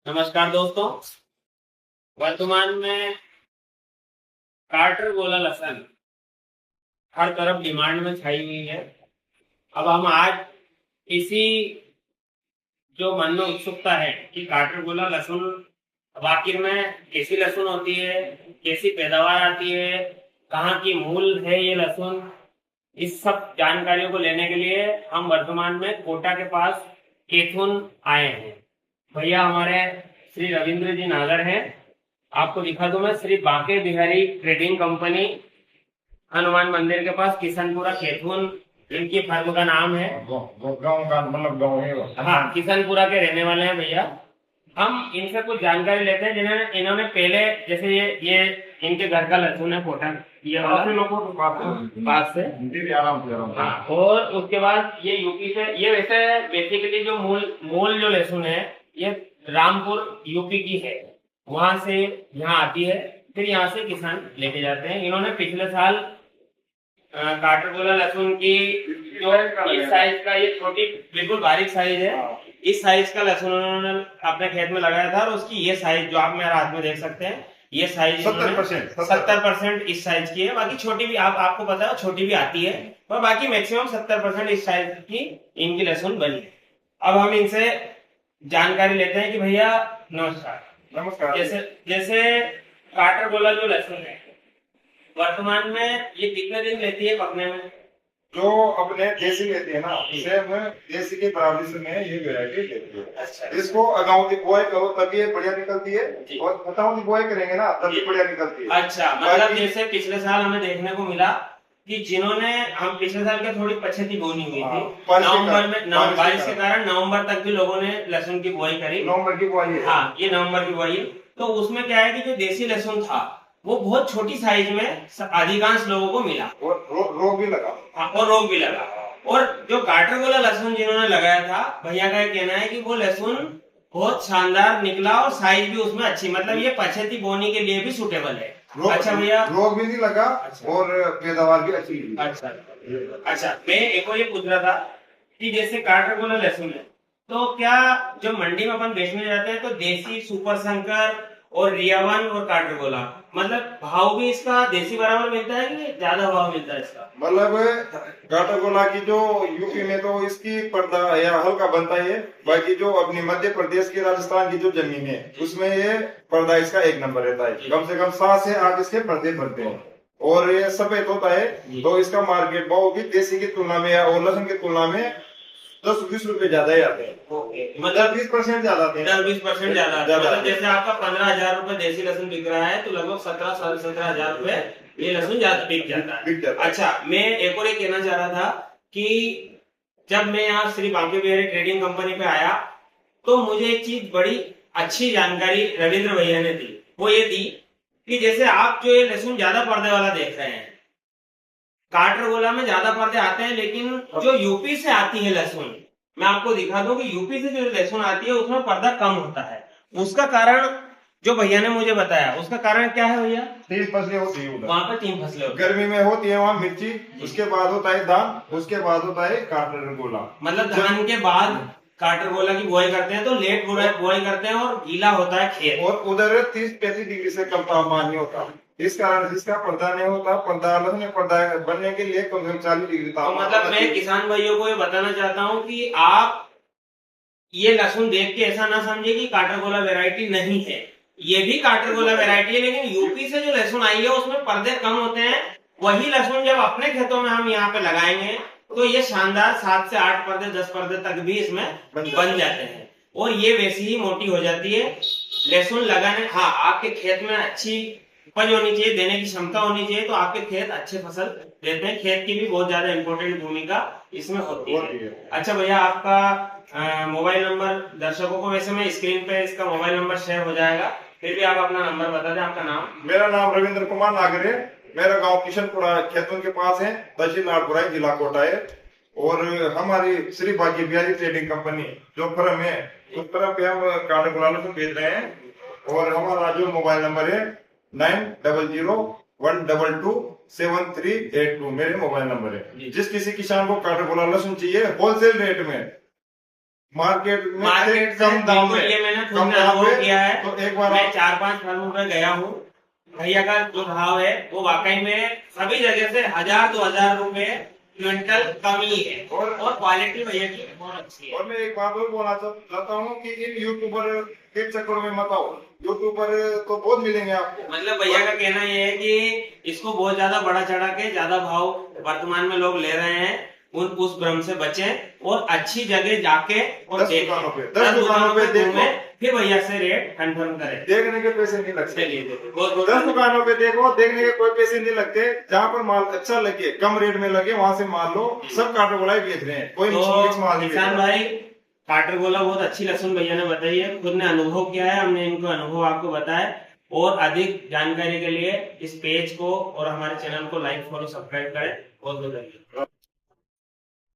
नमस्कार दोस्तों। वर्तमान में कार्टर गोला लहसुन हर तरफ डिमांड में छाई हुई है। अब हम आज इसी जो मन में उत्सुकता है कि कार्टर गोला लहसुन आखिर में कैसी लहसुन होती है, कैसी पैदावार आती है, कहाँ की मूल है ये लहसुन, इस सब जानकारियों को लेने के लिए हम वर्तमान में कोटा के पास केथुन आए हैं। भैया हमारे श्री रविंद्र जी नागर हैं। आपको दिखा दूं मैं, श्री बांके बिहारी ट्रेडिंग कंपनी, हनुमान मंदिर के पास किशनपुरा केथुन इनकी फर्म का नाम है। गाँव का मतलब गाँव है वो। हाँ, किशनपुरा के रहने वाले हैं भैया। हम इनसे कुछ जानकारी लेते हैं जिन्होंने इन्होंने पहले, जैसे ये इनके घर का लहसुन है कोटा, ये वाला लोगों के पास से आराम से हाँ। और उसके बाद ये यूपी से, ये वैसे बेसिकली जो मूल जो लहसुन है ये रामपुर यूपी की है, वहां से यहाँ आती है, फिर यहाँ से किसान लेके जाते हैं। इन्होंने पिछले साल कार्टर गोला लहसुन की जो इस साइज का, ये छोटी बिल्कुल बारीक साइज है, इस साइज का लहसुन उन्होंने अपने खेत में लगाया था। और उसकी ये साइज जो आप मेरे हाथ में देख सकते हैं, ये साइज 70% इस साइज की है। बाकी छोटी भी आपको पता है छोटी भी आती है, पर बाकी मैक्सिमम 70% इस साइज की इनकी लहसुन बनी है। अब हम इनसे जानकारी लेते हैं कि भैया नमस्कार। जैसे कार्टर गोला जो लहसुन है वर्तमान में ये कितने दिन लेती है पकने में? जो अपने देसी लेते हैं ना, सेम देसी के बराबरी में ये वैरायटी लेती है। अच्छा। इसको अगाऊ की बुआई करो तभी ये बढ़िया निकलती है, और खताओं की बुआई करेंगे ना तभी बढ़िया निकलती है। अच्छा, मतलब जैसे पिछले साल हमें देखने को मिला कि जिन्होंने, हम पिछले साल के थोड़ी पछेती बोनी हुई थी नवंबर में, बारिश के कारण नवंबर तक भी लोगों ने लहसुन की बुआई करी। नवंबर की बुआई है। हाँ, ये नवंबर की बुआई। तो उसमें क्या है कि जो देसी लहसुन था वो बहुत छोटी साइज में अधिकांश लोगों को मिला, और रोग भी लगा। हाँ, और रोग भी लगा। और जो कार्टर गोला लहसुन जिन्होंने लगाया था, भैया का कहना है कि वो लहसुन बहुत शानदार निकला और साइज भी उसमें अच्छी, मतलब ये पछेती बोनी के लिए भी सुटेबल है। अच्छा भैया, रोग भी नहीं लगा। अच्छा। और पैदावार भी अच्छी हुई। अच्छा, मैं एक और ये पूछ रहा था कि जैसे कार्टर गोला लहसुन है, तो क्या जो मंडी में अपन बेचने जाते हैं तो देसी, सुपर शंकर और रियावन और कार्टर गोला, मतलब भाव भी इसका देसी बराबर मिलता है कि ज्यादा भाव मिलता है इसका? मतलब कार्टर गोला की जो यूपी में तो इसकी पर्दा या हल्का बनता है, बाकी जो अपनी मध्य प्रदेश की, राजस्थान की जो जमीन है उसमें ये पर्दा इसका एक नंबर रहता है। कम से कम 7 से 8 इसके पर्दे बनते हैं, और ये सफेद होता है। तो इसका मार्केट भाव भी देसी की तुलना में और लहसुन की तुलना में 10-20 रुपए ज्यादा ही आते हैं। मतलब 20% ज्यादा आते हैं। 10-20% ज्यादा। मतलब जैसे आपका 15,000 रुपए देसी लहसुन बिक रहा है, तो लगभग 17,000 रुपए ये लहसुन ज्यादा बिक जाता है। अच्छा, मैं एक और ये कहना चाह रहा था कि जब मैं यहाँ श्री बांके बिहारी ट्रेडिंग कंपनी पे आया तो मुझे एक चीज बड़ी अच्छी जानकारी रविंद्र भैया ने दी। वो ये दी कि जैसे आप जो ये लहसुन ज्यादा पर्दे वाला देख रहे हैं, कार्टर गोला में ज्यादा पर्दे आते हैं, लेकिन जो यूपी से आती है लहसुन, मैं आपको दिखा दूं कि यूपी से जो लहसुन आती है उसमें पर्दा कम होता है। उसका कारण जो भैया ने मुझे बताया, उसका कारण क्या है भैया? 3 फसलें होती है उधर। वहाँ पे 3 फसलें होती है। गर्मी में होती है वहाँ मिर्ची, उसके बाद होता है धान, उसके बाद होता है कार्टर गोला। मतलब धान के बाद कार्टर गोला की बुआई करते हैं, तो लेट बुआई करते हैं और गीला होता है खेत, और उधर 30-35 डिग्री से कम तापमान नहीं होता, इस कारण जिसका पर्दा नहीं होता, पर्दा बनने के लिए कम से कम 40 डिग्री तापमान। मतलब मैं किसान भाइयों को ये बताना चाहता हूँ कि आप ये लहसुन देख के ऐसा ना समझे कि कार्टर गोला वैरायटी नहीं है, ये भी कार्टर गोला वैरायटी है, लेकिन यूपी से जो लहसुन आई है उसमें पर्दे कम होते हैं। वही लहसुन जब अपने खेतों में हम यहाँ पे लगाएंगे तो ये शानदार 7 से 8 पर्दे, 10 पर्दे तक भी इसमें बन जाते हैं, और ये वैसी ही मोटी हो जाती है लहसुन लगाने। हाँ, आपके खेत में अच्छी उपज होनी चाहिए, देने की क्षमता होनी चाहिए, तो आपके खेत अच्छे फसल देते हैं। खेत की भी बहुत ज्यादा इंपॉर्टेंट भूमिका इसमें होती है। अच्छा भैया, आपका मोबाइल नंबर दर्शकों को, वैसे मैं स्क्रीन पे इसका मोबाइल नंबर शेयर हो जाएगा, फिर भी आप अपना नंबर बता दें। आपका नाम? मेरा नाम रविंद्र कुमार नागर है। मेरा गांव किशनपुरा खेतों के पास है, तहसील नाड़पुरा, जिला कोटा है। और हमारी श्री बांके बिहारी ट्रेडिंग कंपनी जो फर्म है, उस फर्म पे हम कार्टर गोला लहसुन बेच रहे हैं। और हमारा जो मोबाइल नंबर है 9001227382 मेरे मोबाइल नंबर है। जिस किसी किसान को कार्टर गोला लहसुन चाहिए होलसेल रेट में मार्केट में मार्केट से कम दाम बिल्कुल, में, ये मैंने खुद कम में दाम अनुभव पे, किया है। तो एक बार मैं आप 4-5 फर्मों पे गया हूँ, भैया का जो भाव है वो वाकई में सभी जगह से 1000-2000 रुपए क्विंटल कम ही है, और क्वालिटी भैया की बहुत अच्छी है। और मैं एक बात और बोलना चाहता हूँ कि इन यूट्यूबर के चक्कर में मत आओ। यूट्यूबर तो बहुत मिलेंगे आपको। मतलब भैया का कहना ये है कि इसको बहुत ज्यादा बड़ा चढ़ा के ज्यादा भाव वर्तमान में लोग ले रहे हैं, उस भ्रम से बचें और अच्छी जगह जाके और 10 दुकानों पे देखो, फिर भैया से रेट कंफर्म करें। देखने के पैसे नहीं लगते। चलिए, बहुत 10 दुकानों पे देखो, देखने के कोई पैसे नहीं लगते। जहाँ पर माल अच्छा लगे, कम रेट में लगे, वहां से माल लो। सब कांटे गोला बेच रहे हैं, कोई मिक्स माल नहीं बेच किसान रहा। भाई, काटरगोला बहुत अच्छी लहसुन भैया ने बताई है, खुद ने अनुभव किया है, हमने इनको अनुभव आपको बताया। और अधिक जानकारी के लिए इस पेज को और हमारे चैनल को लाइक, फॉलो, सब्सक्राइब करें। बहुत बहुत धन्यवाद।